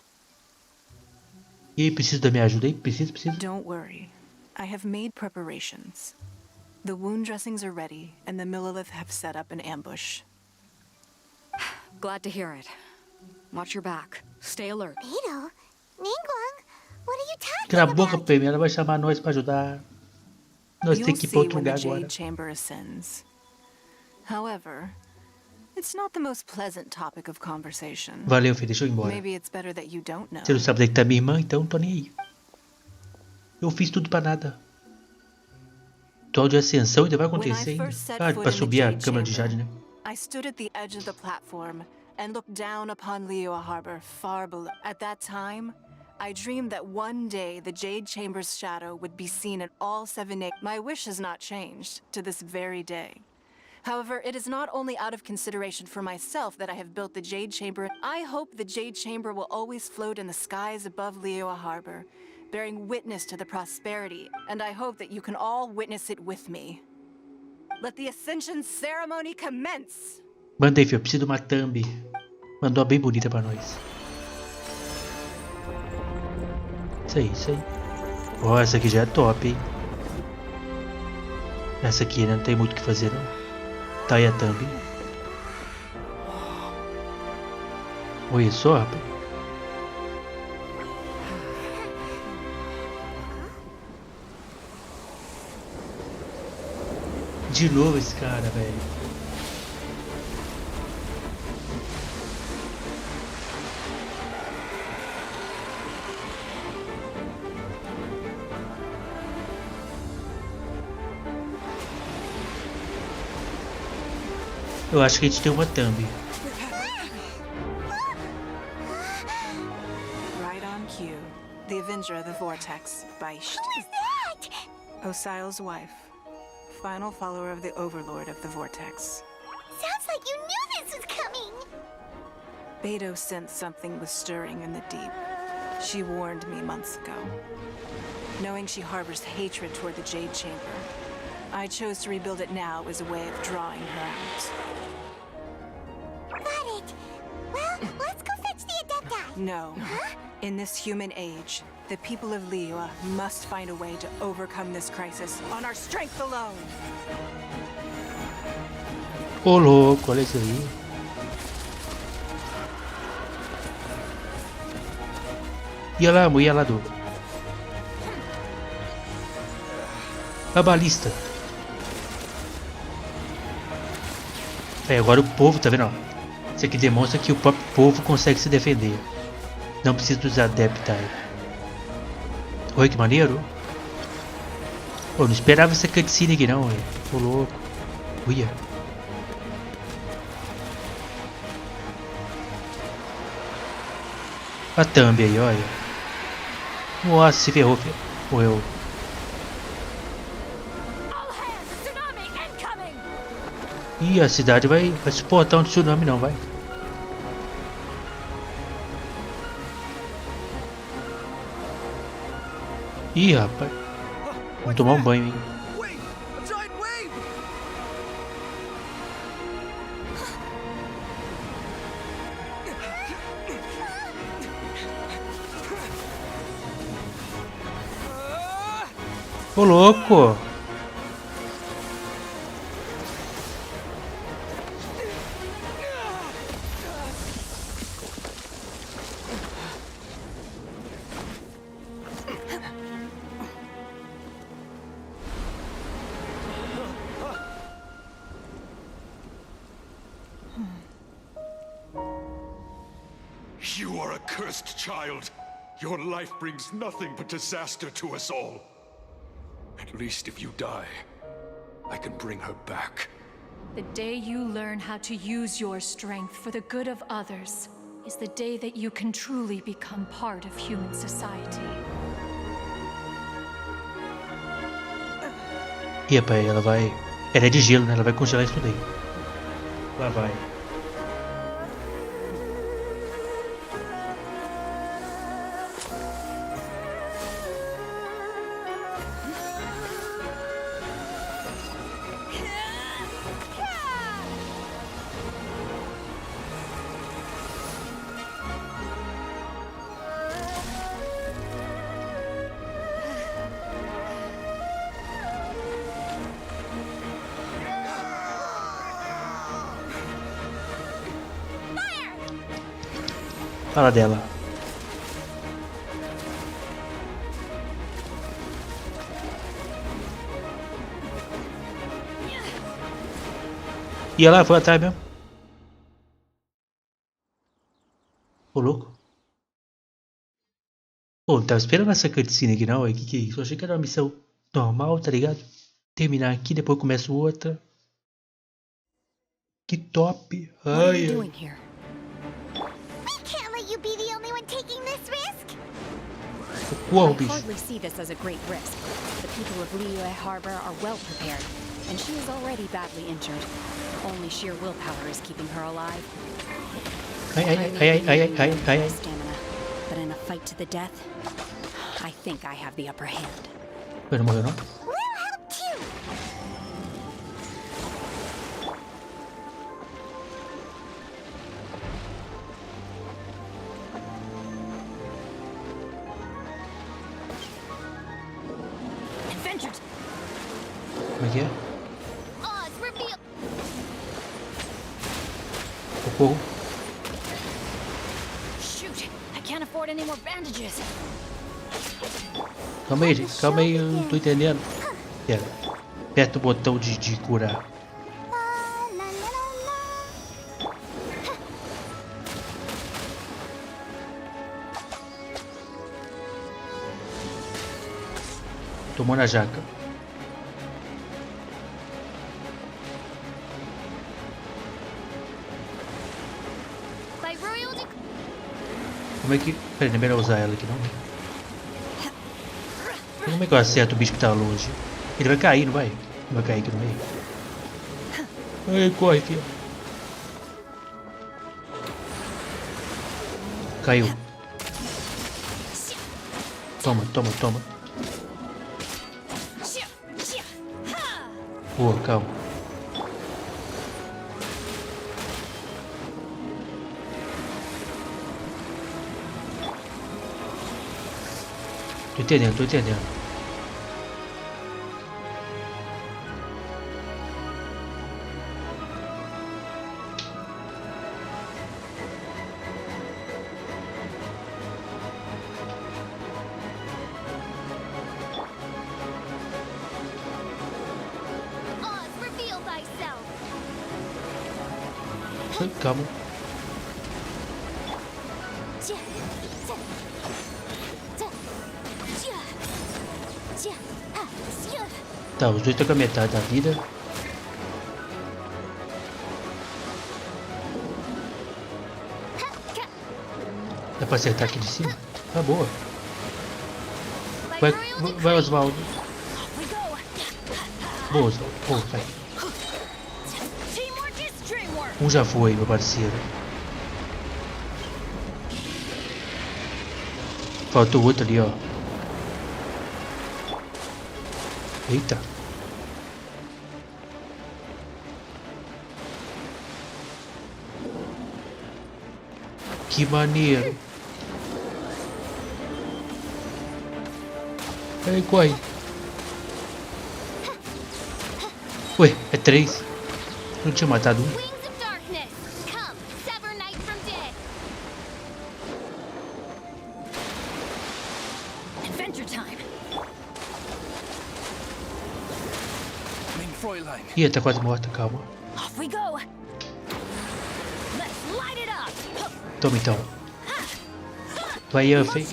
E aí, preciso da minha ajuda aí? Preciso. Don't worry. I have made preparations. The wound dressings are ready, and the Millilith have set up an ambush. Glad to hear it. Watch your back. Stay alert. Beidou? Ningguang? What are you talking Cala a boca, about? Pemi. Ela vai chamar nós pra ajudar. Nós You'll temos que ir pra see outro when the lugar Jade agora. Chamber ascends. However, it's not the most pleasant topic of conversation. Valeu, filho. Deixa eu ir embora. Maybe it's better that you don't know. Você não sabe onde é que tá minha irmã, então tô nem aí. Eu fiz tudo pra nada. Ritual de ascensão ainda vai acontecer ainda. Ah, pra subir a câmara de Jade, né? I stood at the edge of the platform and looked down upon Liyue Harbor far below. At that time, I dreamed that one day the Jade Chamber's shadow would be seen in all 7 nations. My wish has not changed to this very day. However, it is not only out of consideration for myself that I have built the Jade Chamber. I hope the Jade Chamber will always float in the skies above Liyue Harbor, bearing witness to the prosperity, and I hope that you can all witness it with me. Let the Ascension ceremony commence! Mandei, filho. Eu preciso de uma thumb. Mandou uma bem bonita pra nós. Isso aí. Ó, essa aqui já é top, hein? Essa aqui, né? Não tem muito o que fazer, não. Tá aí a thumb. Olha só, rapaz. De novo esse cara, velho. Eu acho que a gente tem uma thumb. Right on cue. The Avenger of the Vortex, Beisht. Who's that? Osial's wife. Final follower of the Overlord of the Vortex. Sounds like you knew this was coming. Beto sensed something was stirring in the deep. She warned me months ago. Knowing she harbors hatred toward the Jade Chamber, I chose to rebuild it now as a way of drawing her out. Got it. Well, let's go fetch the Adepti. No. Huh? In this human age, the people of Liyue must find a way to overcome this crisis on our strength alone. Ô louco, olha isso aí. E olha lá a mulher lá do... A balista. É, agora o povo, tá vendo? Ó? Isso aqui demonstra que o próprio povo consegue se defender. Não precisa dos adeptos. Oi, que maneiro. Pô, não esperava essa cutscene aqui não, velho. Ô louco. Uia. A Tambem aí, olha. Nossa, se ferrou, filho. Morreu. Ih, a cidade vai suportar um tsunami não, vai. Ih, rapaz. Vamos tomar um banho, hein. Ô louco! You are a cursed child. Your life brings nothing but disaster to us all. At least if you die, I can bring her back. The day you learn how to use your strength for the good of others is the day that you can truly become part of human society. E rapaz, ela vai... Ela é de gelo, né? Ela vai congelar isso tudo aí. Lá vai. Fala dela. E ela foi atrás mesmo. Ô louco. Pô, não tava esperando essa cutscene aqui não, que é isso? Eu achei que era uma missão normal, tá ligado? Terminar aqui, depois começa outra. Que top. Ai, ai. You be the only one taking this risk? I hardly see this as a great risk. The people of Liyue Harbor are well prepared, and she is already badly injured. Only sheer willpower is keeping her alive. Stamina, but in a fight to the death, I think I have the upper hand. We'll help too. Como é que é? Socorro. Shoot, I can't afford any more bandages. Calma aí, gente. Calma aí, eu não tô entendendo. Pera. Aperta o botão de curar. Tomou na jaca. Como é que... Pera aí, não é melhor usar ela aqui não, né? Como é que eu acerto o bicho que tá longe? Ele vai cair, não vai? Não vai cair aqui no meio. Ai, corre, filho. Caiu. Toma, toma, toma. Boa, calma. Tô entendendo, tô entendendo. Calma. Tá, os dois estão com a metade da vida. Dá pra acertar aqui de cima? Tá boa. Vai Osvaldo. Boa, Osvaldo. Boa, vai. Um já foi, meu parceiro. Faltou outro ali, ó. Eita. Que maneiro. Aí, corre. Ué, é 3. Não tinha matado um. Ih, tá quase morta, calma. Toma então. Vai, Huffy.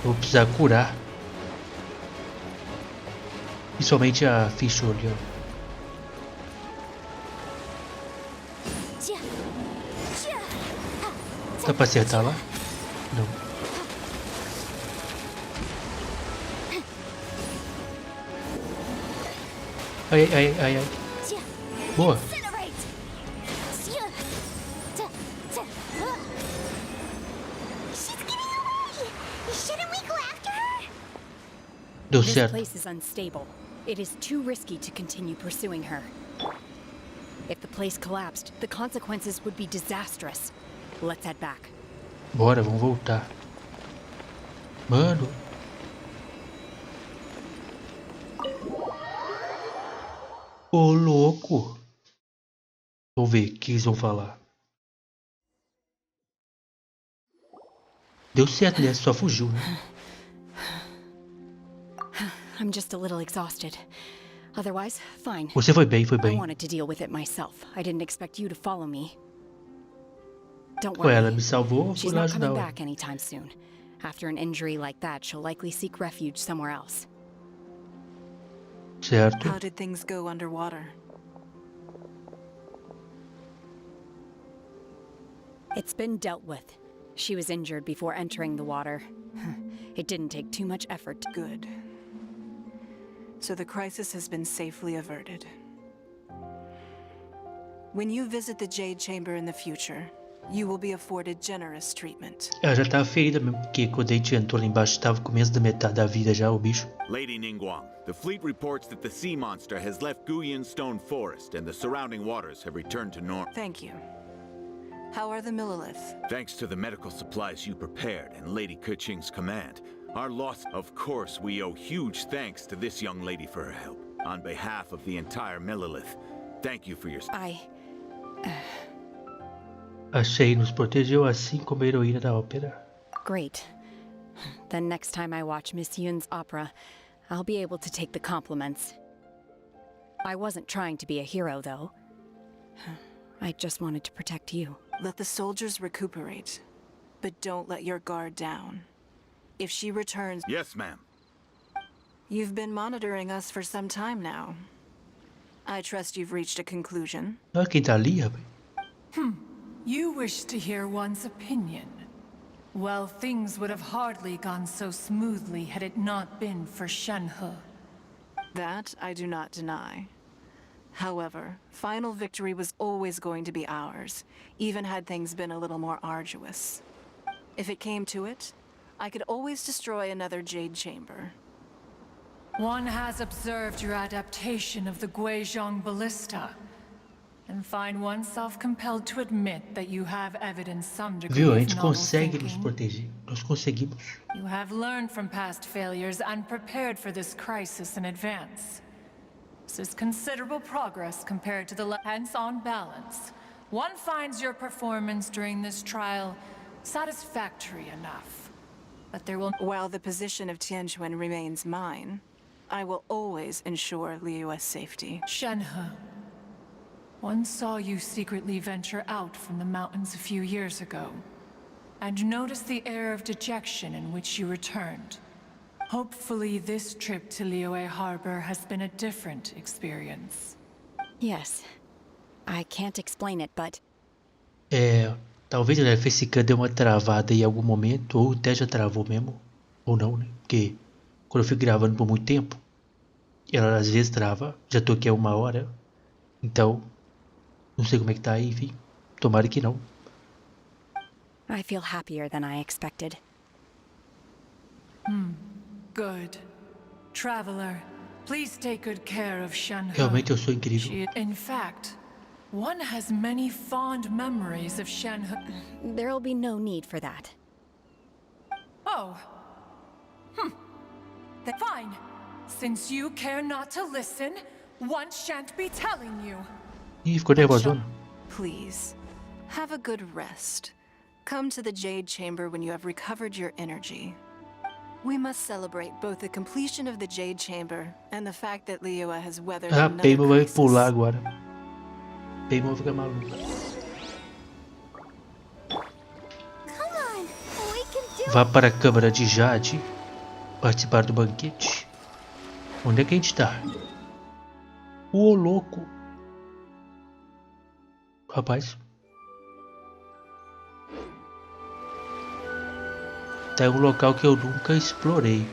Vou precisar curar. Principalmente a ficha ali, ó. Dá pra acertar lá? Não. Ai, ai, ai, ai. Boa. Deu certo. This place is unstable. It is too risky to continue pursuing her. If the place collapsed, the consequences would be disastrous. Let's head back. Bora, vamos voltar. Mano. Ô, louco. Vamos ver o que eles vão falar. Deu certo, né? Só fugiu, né? I'm just a little exhausted. Otherwise, fine. Você foi bem, foi I bem. wanted to deal with it myself. I didn't expect you to follow me. Don't Ué, worry. ela me salvou, fui She's lá not ajudar. coming Ué. back anytime soon. After an injury like that, she'll likely seek refuge somewhere else. Certo. How did things go underwater? It's been dealt with. She was injured before entering the water. It didn't take too much effort. Good. So the crisis has been safely averted. When you visit the Jade Chamber in the future, you will be afforded generous treatment. Ela já tava ferida mesmo, porque quando a gente entrou lá embaixo, tava com menos da metade da vida já, o bicho. Lady Ningguang, the fleet reports that the sea monster has left Guyan Stone Forest and the surrounding waters have returned to normal. Thank you. How are the Millilith? Thanks to the medical supplies you prepared and Lady Keqing's command, our loss... Of course, we owe huge thanks to this young lady for her help. On behalf of the entire Millilith, thank you for your... A Shenhe nos protegeu assim como a heroína da ópera. Great. Then next time I watch Miss Yun's opera, I'll be able to take the compliments. I wasn't trying to be a hero, though. I just wanted to protect you. Let the soldiers recuperate, but don't let your guard down. If she returns... Yes, ma'am. You've been monitoring us for some time now. I trust you've reached a conclusion. Olha quem tá ali, rapaz. You wish to hear one's opinion. Well, things would have hardly gone so smoothly had it not been for Shenhe. That I do not deny. However, final victory was always going to be ours, even had things been a little more arduous. If it came to it, I could always destroy another Jade Chamber. One has observed your adaptation of the Guizhong ballista, and find oneself compelled to admit that you have evidenced some degree Viu? A of gente novel consegue nos thinking. proteger. Nós conseguimos. You have learned from past failures and prepared for this crisis in advance. This is considerable progress compared to the hence on balance. One finds your performance during this trial satisfactory enough. But there will... While the position of Tianquan remains mine, I will always ensure Liyue's safety. Shenhe, one saw you secretly venture out from the mountains a few years ago, and noticed the air of dejection in which you returned. Hopefully this trip to Liyue Harbor has been a different experience. Yes. I can't explain it, but... Talvez a FSK deu uma travada em algum momento, ou até já travou mesmo, ou não, né? Porque quando eu fico gravando por muito tempo, ela às vezes trava. Já tô aqui há 1 hora, então não sei como é que tá aí, enfim. Tomara que não. I feel happier than I expected. Good. Traveler, please take good care of Shenhe. Realmente eu sou incrível. In fact, one has many fond memories of Shenhe. There'll be no need for that. Oh. Then fine. Since you care not to listen, one shan't be telling you. Ih, ficou nervosona. Please, have a good rest. Come to the Jade Chamber when you have recovered your energy. We must celebrate both the completion of the Jade Chamber and the fact that Liyue has weathered another Paimon vai crisis. pular agora. Paimon fica maluco. Come on, we can do Vá para a Câmara de Jade participar do banquete. Onde é que a gente tá? Ô, louco. Rapaz. Tá em um local que eu nunca explorei.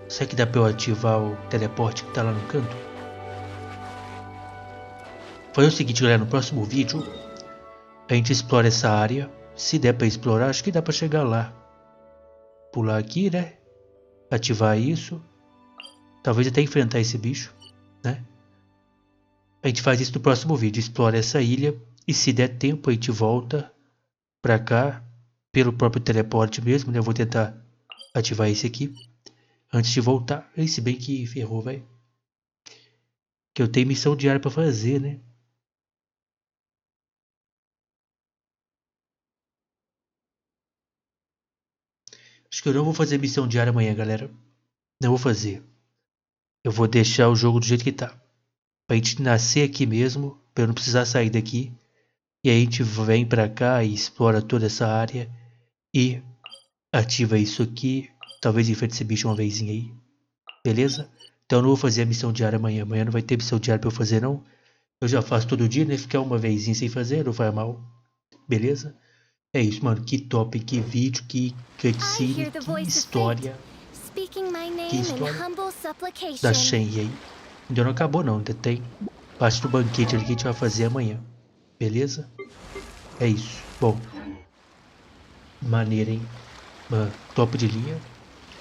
Será que dá pra eu ativar o teleporte que tá lá no canto? Fazer o seguinte, galera, no próximo vídeo a gente explora essa área. Se der pra explorar, acho que dá pra chegar lá. Pular aqui, né? Ativar isso. Talvez até enfrentar esse bicho, né? A gente faz isso no próximo vídeo. Explora essa ilha. E se der tempo, a gente volta pra cá. Pelo próprio teleporte mesmo, né? Eu vou tentar ativar esse aqui antes de voltar. Se bem que ferrou, velho. Que eu tenho missão diária pra fazer, né? Acho que eu não vou fazer missão diária amanhã, galera. Não vou fazer. Eu vou deixar o jogo do jeito que tá. Pra gente nascer aqui mesmo. Pra eu não precisar sair daqui. E aí a gente vem pra cá e explora toda essa área. E ativa isso aqui. Talvez enfrente esse bicho uma vezinha aí. Beleza? Então eu não vou fazer a missão diária amanhã. Amanhã não vai ter missão diária pra eu fazer, não. Eu já faço todo dia, né? Ficar uma vezinha sem fazer, não vai mal. Beleza? É isso, mano. Que top, que vídeo, que cutscene, que história. Que história da Shenhe aí. Ainda não acabou não, ainda tem parte do banquete ali que a gente vai fazer amanhã. Beleza? É isso. Bom. Maneira, hein? Top de linha.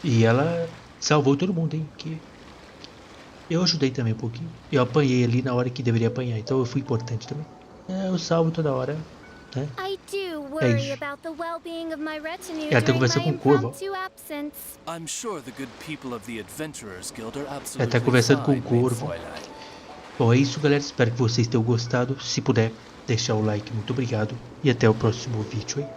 E ela salvou todo mundo, hein? Que eu ajudei também um pouquinho. Eu apanhei ali na hora que deveria apanhar. Então eu fui importante também. Eu salvo toda hora, né? É isso. Ela tá conversando com o Corvo. Ela tá conversando com o Corvo. Bom, é isso, galera. Espero que vocês tenham gostado. Se puder, deixar o like. Muito obrigado. E até o próximo vídeo, hein?